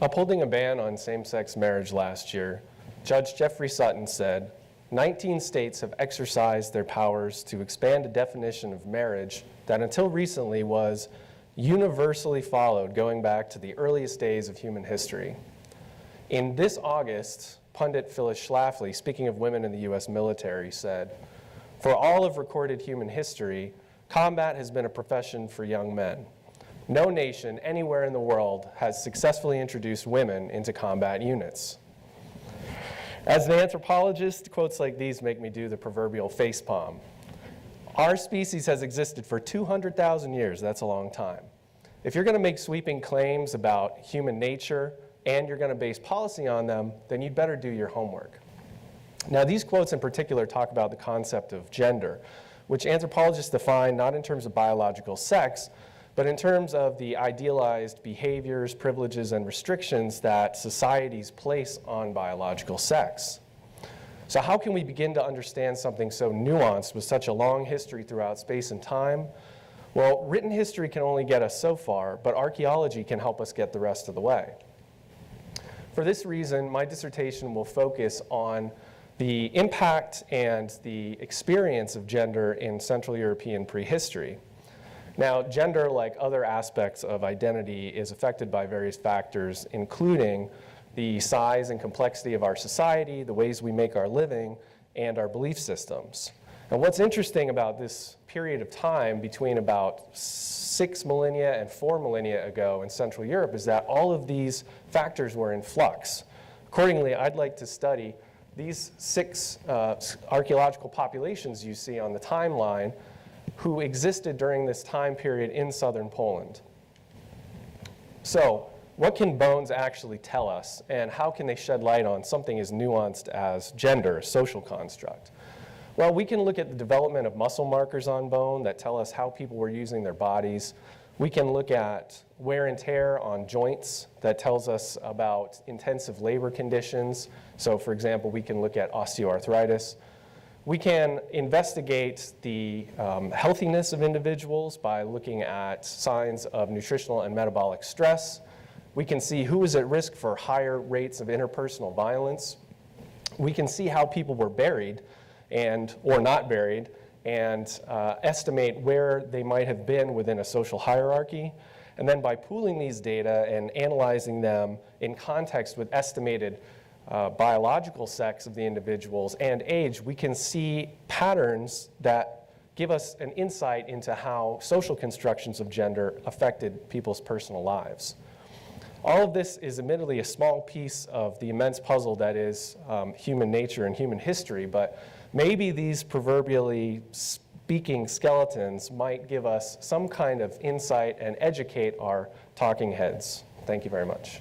Upholding a ban on same-sex marriage last year, Judge Jeffrey Sutton said, 19 states have exercised their powers to expand a definition of marriage that until recently was universally followed going back to the earliest days of human history. In this August, pundit Phyllis Schlafly, speaking of women in the US military, said, "For all of recorded human history, combat has been a profession for young men. No nation anywhere in the world has successfully introduced women into combat units." As an anthropologist, quotes like these make me do the proverbial facepalm. Our species has existed for 200,000 years. That's a long time. If you're going to make sweeping claims about human nature and you're going to base policy on them, then you'd better do your homework. Now, these quotes in particular talk about the concept of gender, which anthropologists define not in terms of biological sex, but in terms of the idealized behaviors, privileges, and restrictions that societies place on biological sex. So how can we begin to understand something so nuanced with such a long history throughout space and time? Well, written history can only get us so far, but archaeology can help us get the rest of the way. For this reason, my dissertation will focus on the impact and the experience of gender in Central European prehistory. Now, gender, like other aspects of identity, is affected by various factors, including the size and complexity of our society, the ways we make our living, and our belief systems. And what's interesting about this period of time between about 6 millennia and 4 millennia ago in Central Europe is that all of these factors were in flux. Accordingly, I'd like to study these 6 archaeological populations you see on the timeline who existed during this time period in southern Poland. So, what can bones actually tell us, and how can they shed light on something as nuanced as gender, a social construct? Well, we can look at the development of muscle markers on bone that tell us how people were using their bodies. We can look at wear and tear on joints that tells us about intensive labor conditions. So, for example, we can look at osteoarthritis. We can investigate the healthiness of individuals by looking at signs of nutritional and metabolic stress. We can see who is at risk for higher rates of interpersonal violence. We can see how people were buried or not buried, and estimate where they might have been within a social hierarchy. And then by pooling these data and analyzing them in context with estimated biological sex of the individuals and age, we can see patterns that give us an insight into how social constructions of gender affected people's personal lives. All of this is admittedly a small piece of the immense puzzle that is human nature and human history, but maybe these proverbially speaking skeletons might give us some kind of insight and educate our talking heads. Thank you very much.